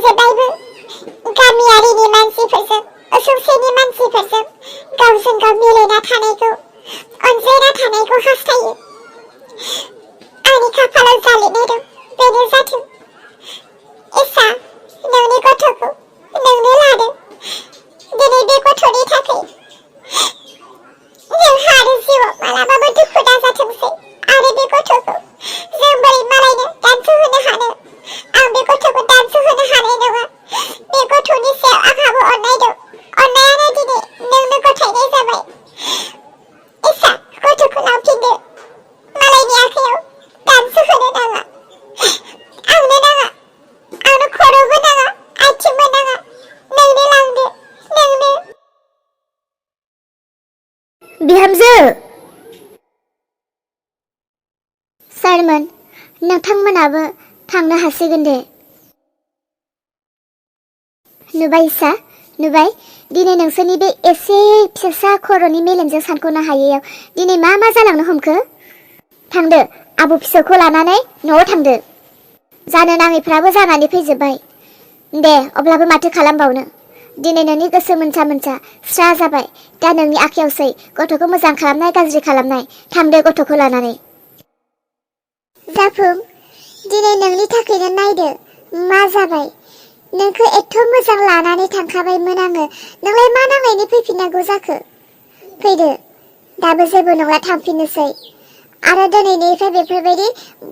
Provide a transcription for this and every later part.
जेब्लायबो गामियारिनि मानसिफोरजों असुंसेनि मानसिफोरजों गावजों गाव मिलायना थानायखौ अनज्लायना थानायखौ हास्थायो। आंनि खाफालाव जा लिरनाय दं बेनो जाथों। एसा नोंनि गथ'खौ नोंनो लादों। दिनै बे गथ'नि थाखाय जोंहा आरो जिउआव मालाबाबो दुखु दाजाथोंसै आरो बे गथ'खौ जों बोरै मालायनो दानस'होनो हानो। आं बे गथ'खौ दानस'होनो हानाय नङा। बे गथ'नि सायाव आंहाबो अननाय दं। अननायानो दिनै नोंनो गथायनाय जाबाय। एसा गथ'खौ लांफिनदो। मालायनि आखायाव दानस'होनो नाङा। आंनो नाङा। आंनो खर'बो नाङा, आथिंबो नाङा। नोंनो लांदो, नोंनो। बिहामजो सारमोन, नोंथांमोनाबो थांनो हासिगोन दे। नुबाय इसा, नुबाय दिनै नोंसोरनि बे एसे फिसा खर'नि मेलेमजों सानख'नो हायैयाव दिनै मा मा जालांनो हमखो। थांदो, आबौ फिसौखौ लानानै न'आव थांदो। जानो नाङैफ्राबो जानानै फैजोब्बाय। दे अब्लाबो माथो खालामबावनो। दिनै नोंनि गोसो मोनसा मोनसा स्रा जाबाय। दा नोंनि आखायावसै गथ'खौ मोजां खालामनाय गाज्रि खालामनाय। थांदो गथ'खौ लानानै। जाफुं, दिनै नोंनि थाखायनो नायदो मा जाबाय। नोंखौ एथ' मोजां लानानै थांखाबायमोन आङो। नोंलाय मा नांनायनि फैफिननांगौ जाखो? फैदो, दाबो जेबो नंला, थांफिननोसै। आरो दिनैनिफ्राय बेफोरबायदि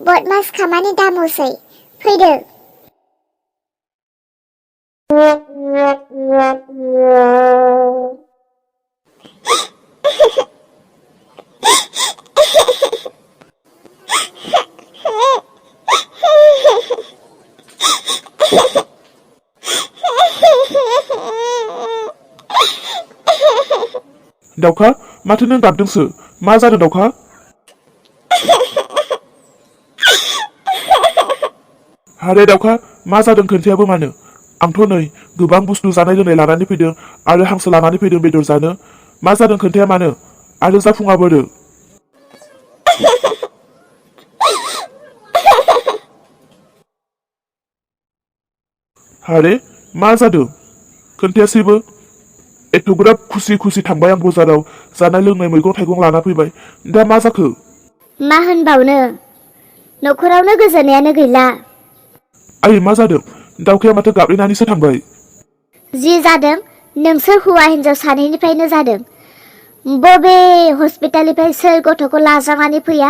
बदमास खामानि दामावसै। फैदो। दाउखा, माथो नों गाबदोंसो? मा जादों दाउखा? हारे दाउखा, मा जादों खोन्थायाबो मानो? आंथ' नै गोबां बुस्थु जानाय लोंनाय लानानै फैदों आरो हांसो लानानै फैदों बेदर जानो। मा जादों खोन्थाया मानो? आरो जाफुङा बोरो? हारे, मा जादों? खोन्थायासैबो। एथ'ग्राब खुसि खुसि थांबाय आं बाजाराव जानाय लोंनाय मैगं थाइगं लाना फैबाय। दा मा जाखो? मा होनबावनो, न'खरावनो गोजोननायानो गैला। आइ मा जादों? दाउखाया माथो गाब्लेनानैसो थांबाय। जि जादों नोंसोर हौवा हिनजाव सानैनिफ्रायनो जादों। बबे हस्पिटालनिफ्राय सोर गथ'खौ लाज्रांनानै फैया।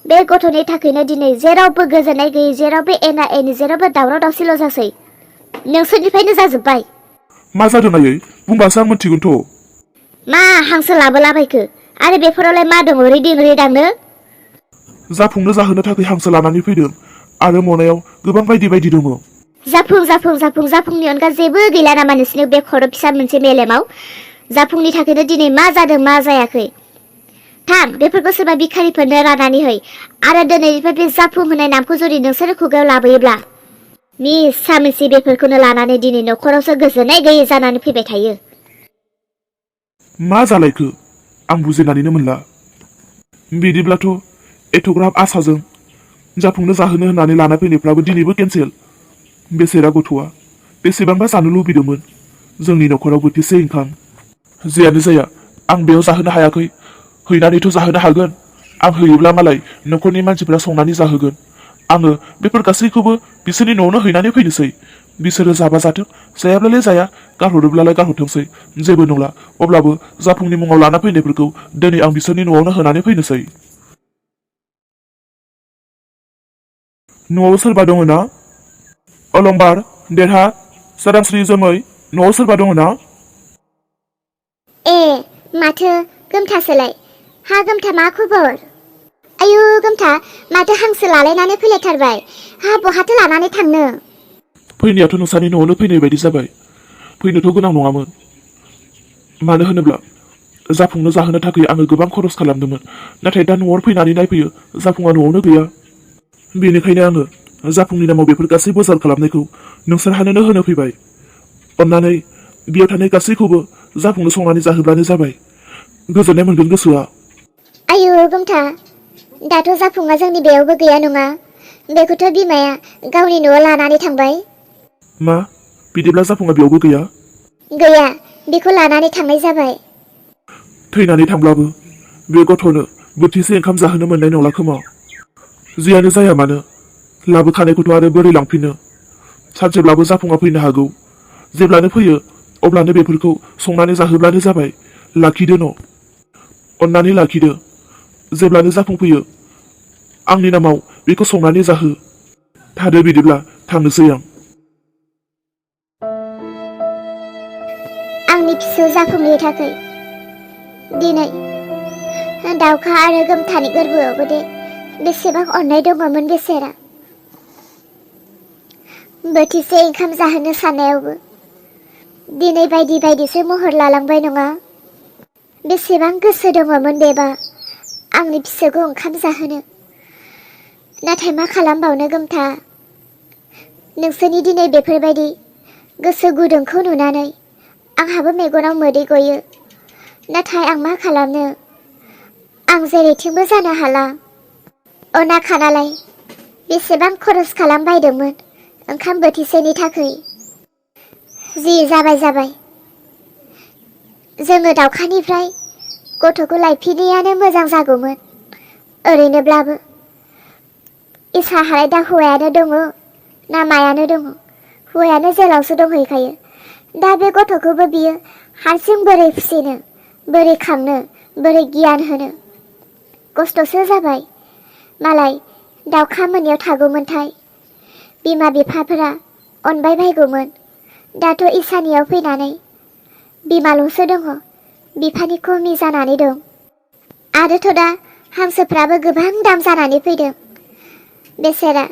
बे गथ'नि थाखायनो दिनै जेरावबो गोजोननाय गैयै, जेरावबो एना एनि, जेरावबो दावराव दावसिल' जासै। नोंसोरनिफ्रायनो जाजोब्बाय। मा जादों आयै? बुंबासो आं मिथिगोनथ'। मा हांसो लाबोलाबायखो? आरो बेफोरावलाय मा दङ रिदिं रिदांनो? जाफुंनो जाहोनो थाखाय हांसो लानानै फैदों आरो मनायाव गोबां बायदि बायदि दङ। जाफुंनि अनगा जेबो गैला नामा नोंसिनि बे खर' फिसा मोनसे मेलेमाव? जाफुंनि थाखायनो दिनै मा जादों मा जायाखै। थां, बेफोरखौ सोरबा भिखारिफोरनो राननानै है। आरो दिनैनिफ्राय बे जाफुं होनाय नामखौ जुदि नोंसोर खुगायाव लाबोयोब्ला मिसा मिसि बेफोरखौनो लानानै दिनै न'खरावसो गोजोननाय गैयै जानानै फैबाय थायो। मा जालायखो? आं बुजिनानैनो मोनला। बिदिब्लाथ' एथ'ग्राब आसाजों जाफुंनो जाहोनो होननानै लाना फैनायफ्राबो दिनैबो केन्सेल। बेसेरा गथ'आ बेसेबांबा जानो लुबैदोंमोन जोंनि न'खराव बोथिसे ओंखाम। जेयानो जाया, आं बेयाव जाहोनो हायाखै। हैनानैथ' जाहोनो हागोन। आं होयोब्ला मालाय न'खरनि मानसिफ्रा संनानै जाहोगोन। आङो बेफोर गासैखौबो बिसोरनि न'आवनो हैनानै फैनोसै। बिसोरो जाबा जाथों, जायाब्लालाय जाया, गारहरोब्लालाय गारहरथोंसै, जेबो नंला। अब्लाबो जाफुंनि मुङाव लाना फैनायफोरखौ दिनै आं बिसोरनि न'आवनो होनानै फैनोसै। न'आव सोरबा दङ ना? अलंबार, देरहा, सोरांस्रि, जोमै, न'आव सोरबा दङ ना? ए, माथो गोमथासोलाय? हा गोमथा, मा खबर? आयु गोमथा, माथो हांसो लालायनानै फैलायथारबाय। हा बहाथो लानानै थांनो? फैनायाथ' नोंसानि न'आवनो फैनाय बायदि जाबाय। फैनोथ' गोनां नङामोन। मानो होनोब्ला जाफुंनो जाहोनो थाखाय आङो गोबां खरस खालामदोंमोन। नाथाय दा न'आव फैनानै नायफैयो जाफुङा न'आवनो गैया। बेनिखायनो आङो जाफुंनि नामाव बेफोर गासै बाजार खालामनायखौ नोंसोरहानो होनो फैबाय। अन्नानै बेयाव थानाय गासैखौबो जाफुंनो संनानै जाहोब्लानो जाबाय। गोजोननाय मोनगोन गोसोआ। आयु गोमथा, दाथ' जाफुङा जोंनि बेयावबो गैया नङा। बेखौथ' बिमाया गावनि न'आव लानानै थांबाय। मा? बिदिब्ला जाफुङा बेयावबो गैया? गैया, बेखौ लानानै थांनाय जाबाय। थैनानै थांब्लाबो बे गथ'नो बोथिसे ओंखाम जाहोनो मोननाय नंला खोमा। जियानो जाया मानो लाबोखानायखौथ' आरो बोरै लांफिनो? सानसेब्लाबो जाफुङा फैनो हागौ। जेब्लानो फैयो अब्लानो बेफोरखौ संनानै जाहोब्लानो जाबाय। लाखिदो न', अन्नानै लाखिदो। जेब्लानो जाफुंफैयो आंनि नामाव बेखौ संनानै जाहो। थादो बिदिब्ला थांनोसै आं। आंनि फिसौ जाफुंनि थाखाय दिनै दाउखा आरो गोमथानि गोरबोआवबो दे बेसेबां अननाय दङमोन बेसेरा। बोथिसे ओंखाम जाहोनो साननायावबो दिनै बायदि बायदिसो महर लालांबाय नङा। बेसेबां गोसो दङमोन बेबा आंनि फिसौखौ ओंखाम जाहोनो। नाथाय मा खालामबावनो गोमथा, नोंसोरनि दिनै बेफोरबायदि गोसो गुदुंखौ नुनानै आंहाबो मेगनाव मोदै गयो। नाथाय आं मा खालामनो, आं जेरैथिंबो जानो हाला। अना खानालाय बेसेबां खरस खालामबायदोंमोन ओंखाम बोथिसेनि थाखाय। जि जाबाय जाबाय, जोङो दाउखानिफ्राय गथ'खौ लायफिनैयानो मोजां जागौमोन। ओरैनोब्लाबो इसा हाय दा हौवायानो दङ ना मायानो दङ, हौवायानो जेलावसो दंहैखायो। दा बे गथ'खौबो बियो हारसिं बोरै फिसिनो, बोरै खांनो, बोरै गियान होनो? खस्थ'सो जाबाय। मालाय दाउखा मोननियाव थागौमोनथाय बिमा बिफाफोरा अनबाय बायगौमोन। दाथ' इसानियाव फैनानै बिमाल'सो दङ, बिफानि खमि जानानै दं। आरोथ' दा हांसोफ्राबो गोबां दाम जानानै फैदों। बेसेरा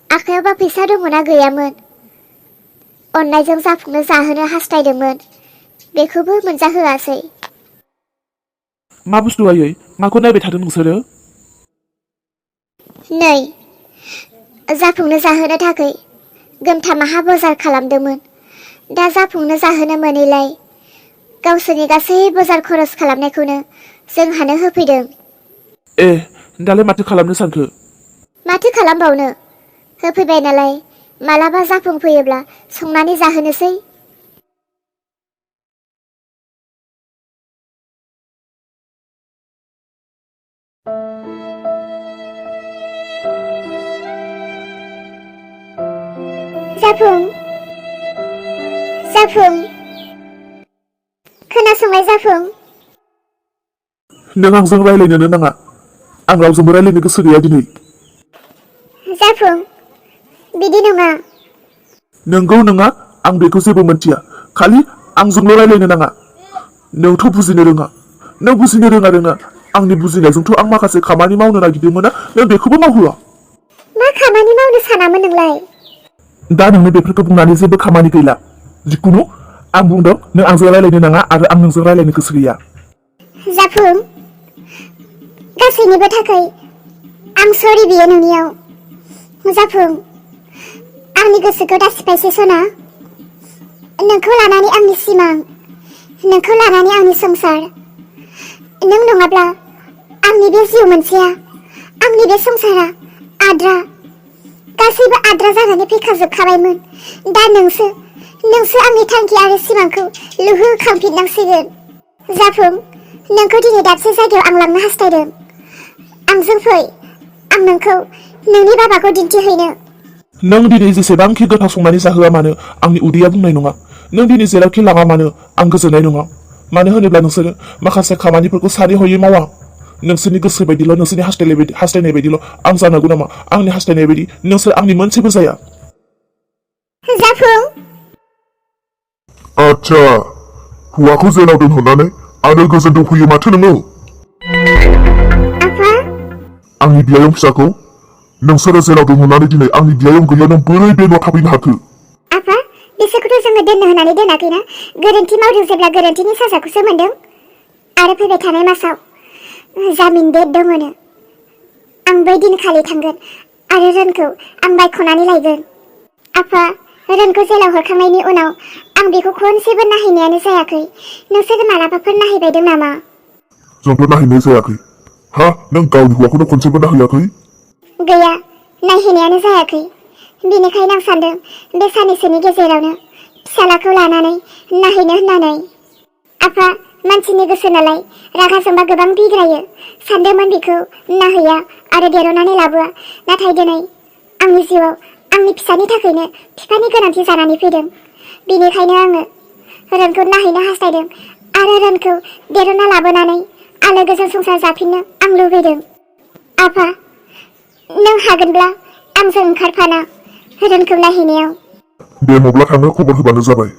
आखायावबा फैसा दङना गैयामोन? अननायजों जाफुंनो जाहोनो हास्थायदोंमोन, बेखौबो मोनजाहोआसै। मा बुस्थु आयै, माखौ नायबाय थादों नोंसोरो? नै जाफुंनो जाहोनो थाखाय गोमथा माहा बजार खालामदोंमोन। दा जाफुंनो जाहोनो मोनैलाय गावसोरनि गासै बजार खरस खालामनायखौनो जोंहानो होफैदों। ए, दालाय माथो खालामनो सानखो? माथो खालामबावनो, होफैबाय नालाय मालाबा जाफुंफैयोब्ला संनानै जाहोनोसै। जाफुं, जाफुं, खोनासंनाय जाफुं। नों आंजों रायलायनोनो नाङा, आं रावजोंबो रायलायनो गोसो गैया दिनै। जाफुं, बिदि नङा। नोंगौ नङा आं बेखौ जेबो मोनथिया, खालि आंजोंल' रायलायनो नाङा। नोंथ' बुजिनो रोङा, नों बुजिनो रोङा। आंनि बुजिनायजोंथ' आं माखासे खामानि मावनो नागिरदोंमोन ना, नों बेखौबो मावहोआ। मा खामानि मावनो सानामोन नोंलाय? दा नोंनो बेफोरखौ बुंनानै जेबो खामानि गैला। जिखुनु आं बुंदों नों आंजों रायलायनो नाङा आरो आं नोंजों रायलायनो गोसो गैया। जाफुं, गासैनिबो थाखाय आं सरि बियो नोंनियाव। जाफुं, आंनि गोसोखौ दा सिफायसै सना। नोंखौ लानानै आंनि सिमां, नोंखौ लानानै आंनि संसार। नों नङाब्ला आंनि बे जिउ मोनसेया, आंनि बे संसारा आद्रा, गासैबो आद्रा जानानै फैखाजोबखाबायमोन। दा नोंसो आंनि थांखि आरो सिमांखौ लुहोखांफिननांसिगोन। जाफुं, नोंखौ दिनै दाबसे जायगायाव आं लांनो हास्थायदों। आंजों फै, आं नोंखौ नोंनि बाबाखौ दिन्थिहैनो। नों दिनै जेसेबांखि गोथाव संनानै जाहोआ मानो आंनि उदैया बुंनाय नङा। नों दिनै जेरावखि लाङा मानो आं गोजोननाय नङा। मानो होनोब्ला नोंसोरो माखासे खामानिफोरखौ सानै हयै मावा। नोंसोरनि गोसो बायदिल', नोंसोरनि हास्थायनाय बायदिल' आं जानांगौ नामा? आंनि हास्थायनाय बायदि नोंसोर आंनि मोनसेबो जाया। जाफुं, आच्छा, हौवाखौ जेलाव दोनहरनानै आरो गोजोन दंफैयो माथो नोङो? आफा, आंनि बियायं फिसाखौ नोंसोरो जेलाव दोनहरनानै दिनै आंनि बियायं गैयानो बोरै बे न'आव थाफैनो हाखो? आफा, बिसोरखौथ' जोङो दोननो होननानै दोनाखैना। गोरोन्थि मावदों जेब्ला गोरोन्थिनि साजाखौसो मोनदों। आरो फैबाय थानाय मासाव जामिन डेट दङनो। आं बै दिनखालि थांगोन आरो रोनखौ आं बायख'नानै लायगोन। आफा, रोनखौ जेलाव हरखांनायनि उनाव आं बेखौ खनसेबो नायहैनायानो जायाखै। नोंसोर मालाबाफोर नायहैबायदों नामा? जोंथ' नायहैनाय जायाखै। हा, नों गावनि हौवाखौनो खनसेबो नायहैयाखै? गैया, नायहैनायानो जायाखै। बेनिखायनो आं सानदों बे साननैसोनि गेजेरावनो फिसा फिसालाखौ लानानै नाहैनो होननानै। आफा मानसिनि गोसो नालाय रागा जोंबा गोबां बिग्रायो। सानदोंमोन बिखौ नाहैया आरो देरनानै लाबोआ, नाथाय दिनै आंनि जिउआव आंनि फिसानि थाखायनो बिफानि गोनांथि जानानै फैदों। बेनिखायनो आङो रोनखौ नाहैनो हास्थायदों आरो रोनखौ देरना लाबोनानै आलो गोजोन संसार जाफिननो आं लुबैदों। आफा नों हागोनब्ला आंजों ओंखारफाना रोनखौ नायहैनायाव। दे मब्ला थाङो खबर होबानो जाबाय।